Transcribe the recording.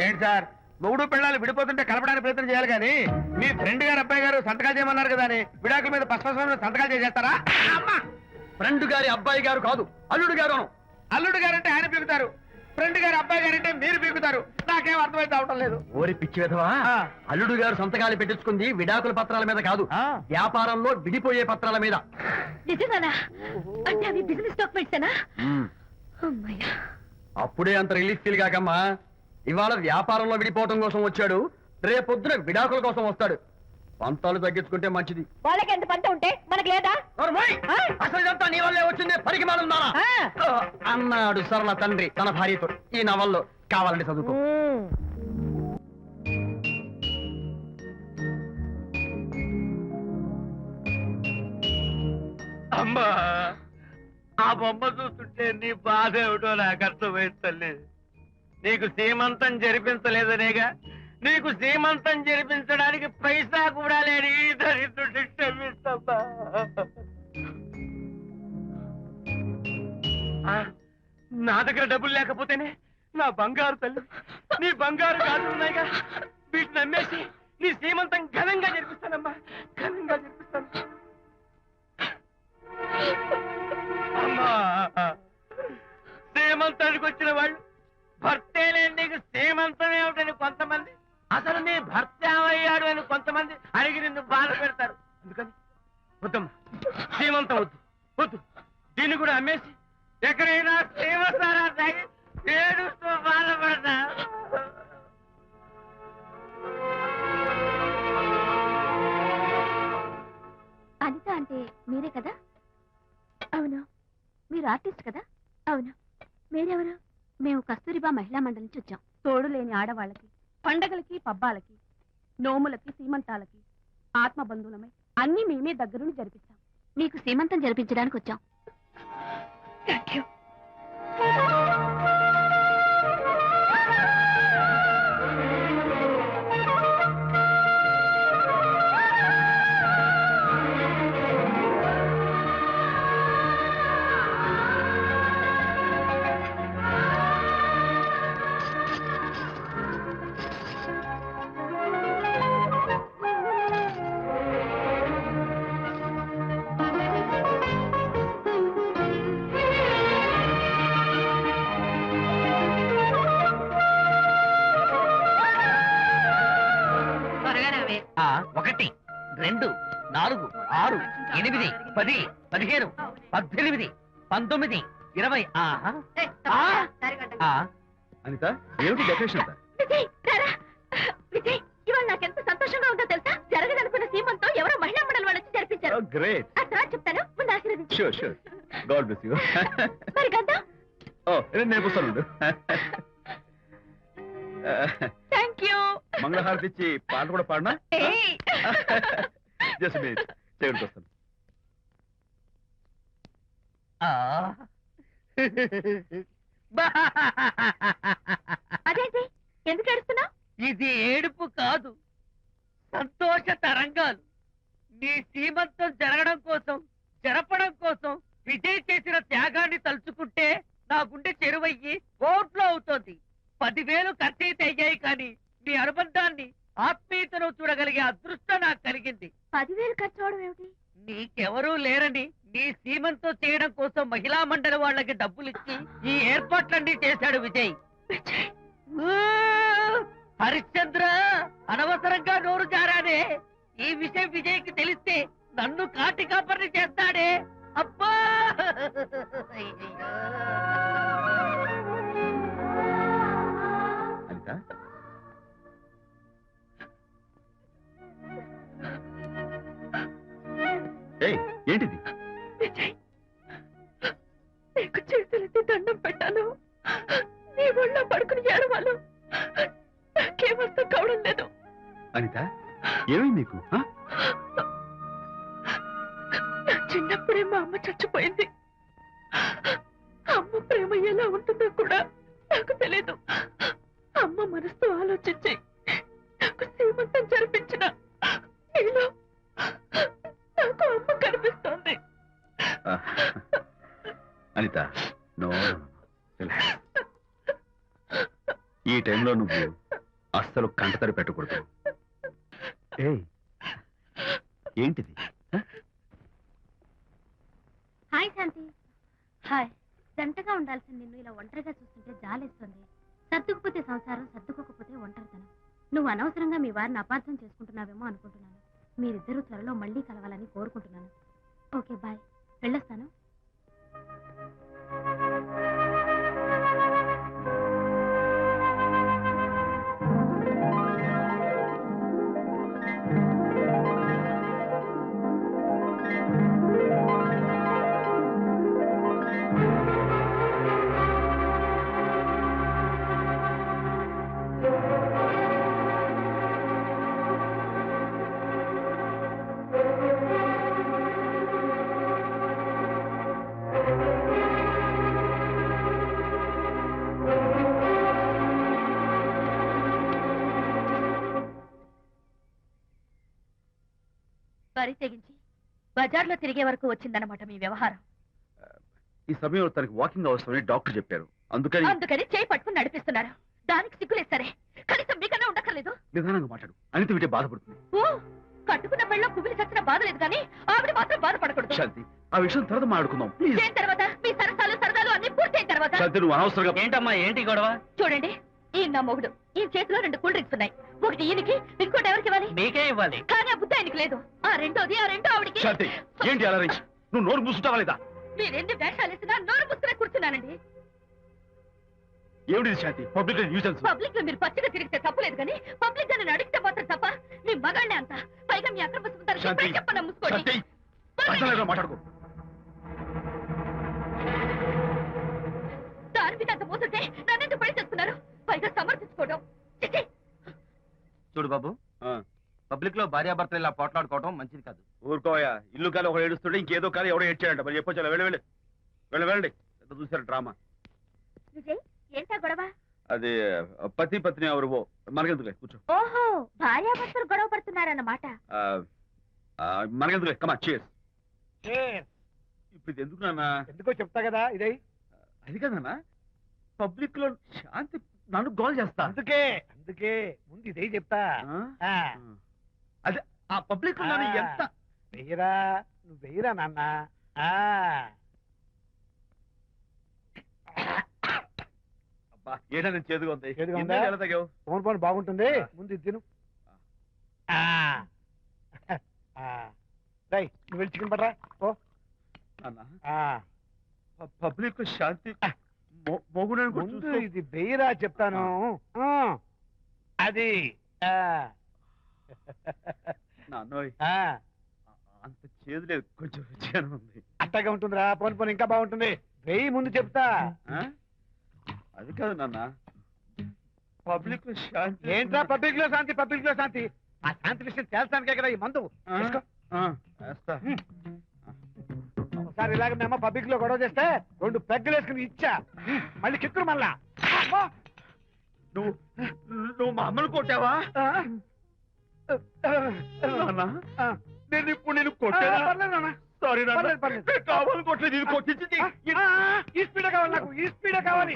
ఏంటి సార్ మొగుడు పిల్లలు విడిపోతుంటే కలపడానికి ప్రయత్నం చేయాలి కానీ మీ ఫ్రెండ్ గారు అబ్బాయి గారు సంతకాలు చేయమన్నారు కదా అని విడాకుల మీద పశ్చిమ సంతకాలు చేసేస్తారా? ఫ్రెండ్ గారి అబ్బాయి గారు కాదు, అల్లుడు గారు. అల్లుడు గారు అంటే ఆయన పీకుతారు, ఫ్రెండ్ గారు అబ్బాయి గారు అంటే మీరు పీకుతారు. నాకేం అర్థమైతే అవటం లేదు. ఓరి పిచ్చి విధవా, అల్లుడు గారు సంతకాలు పెట్టించుకుంది విడాకుల పత్రాల మీద కాదు, వ్యాపారంలో విడిపోయే పత్రాల మీద. నిజంగానా? అంటే అవి బిజినెస్ డాక్యుమెంట్సేనా? అమ్మయ్యా, అప్పుడే అంత రిలీఫ్ ఫీల్ కాకమ్మా. ఇవాళ వ్యాపారంలో విడిపోవటం కోసం వచ్చాడు, రేపొద్దున విడాకుల కోసం వస్తాడు. పంతాలు తగ్గించుకుంటే మంచిది. వాళ్ళకి ఎంత పంట ఉంటే మనకు లేదా? అసలు ఇదంతా నీ వల్లే వచ్చింది, పరికి మాలుందా అన్నాడు సరళ తండ్రి తన భార్యతో. ఈ నవల్లో కావాలంటే చదువుకో. అమ్మా, ఆ బొమ్మ చూస్తుంటే నీ బాధ ఏమిటో నాకు అర్థమైంది తల్లి. నీకు సీమంతం జరిపించలేదనేగా, నీకు సీమంతం జరిపించడానికి పైసా కూడా లేని దరిద్రుడి క్షమిస్తమ్మా. నా దగ్గర డబ్బులు లేకపోతేనే నా బంగారు తల్లి, నీ బంగారు గాజులు ఉన్నాయిగా, వీటిని నమ్మేసి నీ సీమంతం ఘనంగా జరిపిస్తానమ్మా, ఘనంగా జరిపిస్తాను. అమ్మా, సీమంతానికి వచ్చిన వాళ్ళు భర్తే లేని నీకు సీమంతం ఏమిటని కొంతమంది, అసలు నీ భర్త ఏమయ్యాడు అని కొంతమంది అడిగి నిన్ను బాధ పెడతారు. అందుకని వద్దమ్మా, సీమంతం వద్దు వద్దు. దీన్ని కూడా అమ్మేసి ఎక్కడైనా సీమసారా తాగి ఏడుస్తూ బాధపడతా. అనిత అంటే మీరే కదా? అవును. మీరు ఆర్టిస్ట్ కదా? అవును. మీరెవరు? మేము కస్తూరిబా మహిళా మండలి నుంచి వచ్చాం. తోడు లేని ఆడవాళ్ళకి, పండగలకి, పబ్బాలకి, నోములకి, సీమంతాలకి ఆత్మ బంధువులమై అన్ని మేమే దగ్గరుండి జరిపిస్తాం. మీకు సీమంతం జరిపించడానికి వచ్చాం. Thank you. ఒకటి, 2, 4, 6, 8, 10, 15, 18, 19, 20. అనిత, ఏమిటి డెకరేషన్? విజయ్, ఇవాళ నాకెంత సంతోషంగా ఉందో తెలుసా? జరగదనుకున్న సీమంతో ఎవరో మహిళా మండలి వాళ్ళు వచ్చి జరిపించారు. గ్రేట్. ఆ తర్వాత చెప్తాను, ముందు ఆశీర్వదించు. Sure sure. God bless you. మరి గంధం? నేను వస్తాను. Thank you. మంగళహారతి ఇచ్చి పాట కూడా పాడనా? జస్ట్ మినిట్, చేయడానికి వస్తాను. అదేంటి, ఎందుకు ఏడుస్తున్నావు? ఇది ఏడుపు కాదు, సంతోష తరంగాలు. నీ సీమంతం జరగడం కోసం, జరపడం కోసం విజయ్ చేసిన త్యాగాన్ని తలుచుకుంటే నా గుండె చెరువయ్యి కోట్లో అవుతోంది. 10,000 ఖర్చయితే అయ్యాయి, కానీ నీ అనుబంధాన్ని, ఆత్మీయతను చూడగలిగే అదృష్టం నాకు కలిగింది. 10,000 ఖర్చు అవడం ఏమిటి? నీకెవరూ లేరని నీ సీమంతో చేయడం కోసం మహిళా మండలి వాళ్ళకి డబ్బులిచ్చి ఈ ఏర్పాట్లన్నీ చేశాడు విజయ్. హరిశ్చంద్ర, అనవసరంగా నోరు జారానే. ఈ విషయం విజయ్కి తెలిస్తే నన్ను కాటి కాపర్ని చేస్తాడే. అబ్బా, ఏంటిది? విజయ్, నీకు చేతులెత్తి దండం పెట్టాను. నీ ఒళ్ళో పడుకుని ఏడవాలు. నాకేమర్థం కావడం లేదు. అనిత, ఏమైంది నీకు? నా చిన్నప్పుడే మా అమ్మ చచ్చిపోయింది. అమ్మ ప్రేమ ఎలా ఉంటుందో కూడా నాకు తెలీదు. అమ్మ మనసుతో ఆలోచించి నాకు సీమంతం జరిపించిన నీలో నాకు అమ్మ కనిపిస్తోంది. అనిత, నో, ఈ టైంలో నువ్వు అస్సలు కంటతడి పెట్టకూడదు. ఏయ్, ఏంటిది? హాయ్ శాంతి. హాయ్. జంటగా ఉండాల్సిన నిన్ను ఇలా ఒంటరిగా చూస్తుంటే జాలేస్తుంది. సర్దుకుపోతే సంసారం, సర్దుకోకపోతే ఒంటరితనం. నువ్వు అనవసరంగా మీ వారిని అపార్థం చేసుకుంటున్నావేమో అనుకుంటున్నాను. మీరిద్దరూ త్వరలో మళ్ళీ కలవాలని కోరుకుంటున్నాను. Okay, bye. వెళ్ళొస్తాను. వరి తెగించి బజార్లో తిరిగే వరకు వచ్చిందన్నమాట మీ వ్యవహారం. ఈ సమయంలో తనకి వాకింగ్ అవసరమని డాక్టర్ చెప్పారు. అందుకని చేయి పట్టుకుని నడిపిస్తున్నారు. దానికి సిగ్గులేదు సరే, కనీసం మీకన్నా ఉండక్కర్లేదు. నిదానంగా మాట్లాడు. అనిత వింటే బాధపడుతుంది. ఓ, కట్టుకున్న పెళ్ళలో కుమిలి చచ్చిన బాధ లేదు కానీ ఆవిడ మాత్రం బాధపడకూడదు. శాంతి, ఆ విషయం తర్వాత మాట్లాడుకుందాం ప్లీజ్. చేయిన తర్వాత మీ సరసాలు అన్ని పూర్తయిన తర్వాత. శాంతి, నువ్వు అనవసరంగా ఏంటమ్మా ఏంటి గొడవ? చూడండి, ఈయన నా మొగుడు. ఈ చేతిలో 2 కూల్ డ్రింక్స్ ఉన్నాయి. ఒకటి ఈయనకి, ఇంకోటి ఎవరికి ఇవ్వాలి? మీకే ఇవ్వాలి. కానీ ఆ బుద్ధి ఆయనకి లేదు. ఆ రెండో ఆవిడికి. శాంతి, ఏంటి అలా రేయ్? నువ్వు నోరు మూసుకుంటావా లేదా? మీరెన్ని వేషాలు వేసినా నోరు ముసుకునే కూర్చున్నానండి. ఏమిటి శాంతి? Public nuisance. పబ్లిక్ లో మీరు పచ్చిగా తిరిగితే తప్పలేదు కానీ పబ్లిక్ గా నేను అడిగితే మాత్రం తప్ప. మీ మగాళ్ళే అంత. పైగా మీ అక్రమ శాంతి, చెప్పన ముసుకోండి. శాంతి, అసలు మాట్లాడుకో. దాని మీద అంత మోసంటే నన్నెందుకు పడి చేస్తున్నారు? పైగా సమర్థించుకోవడం. చిచి! చూడు బాబు, పబ్లిక్ లో భార్యాభర్తలు ఇలా పోట్లాడుకోవడం మంచిది కాదు. ఊరుకోయా. ఇల్లు కాలి ఒకడు ఏడుస్తుంటే ఇంకేదో కాలి ఎవడో ఏడ్చాడంట. మరి చెప్పొచ్చా? వెళ్ళండి. చూసారు డ్రామా. విజయ్, ఏంటా గొడవ? అది పతి పత్ని ఎవరు మనకెందుకులే, కూర్చో. ఓహో, భార్యాభర్తలు గొడవ పడుతున్నారన్నమాట. మనకెందుకులే, కమా cheers. ఇప్పుడు ఇది ఎందుకు నాన్న? ఎందుకో చెప్తా కదా ఇదే. అది కదన్నా, పబ్లిక్ లో శాంతి నన్ను గోల్ చేస్తా. అందుకే ముందు ఇదే చెప్తా. అదే ఆ పబ్లిక్ లో నన్ను ఎంత వెయ్యరా, నువ్వు వెయ్యరా నాన్న. ఏంటో నేను చేదుగా ఉంది. చేదుగా ఉందా? ఎలా తగ్గావు? ఫోన్ బాగుంటుంది, ముందు ఇది తిను. రై, నువ్వు వెళ్ళి చికెన్ పట్టరా. ఓ పబ్లిక్ శాంతి ముందు ఇది వెయ్యరా చెప్తాను. అది నాన్నోయ్, అంత చేదు లేదు, కొంచెం రుచిగానే ఉంది. అట్టగా ఉంటుందిరా. పోను ఇంకా బాగుంటుంది. వెయ్యి ముందు చెప్తా. అది కాదు నాన్న, పబ్లిక్ శాంతి. ఏంట్రా పబ్లిక్ లో శాంతి? ఆ శాంతి విషయం తేల్చడానికే కదా ఈ మందు. ఒకసారి ఇలాగ మేము పబ్లిక్ లో గొడవ చేస్తే 2 పెగ్గలు వేసుకుని ఇచ్చా. మళ్ళీ కిక్కురు మళ్ళా. నువ్వు మా అమ్మను కొట్టావా? నేను ఇప్పుడు నేను కొట్టాను. సారీ కావాలి కొట్టలేదు, ఇది కొట్టించింది. ఈ స్పీడ్ కావాలి నాకు, ఈ స్పీడ్ కావాలి.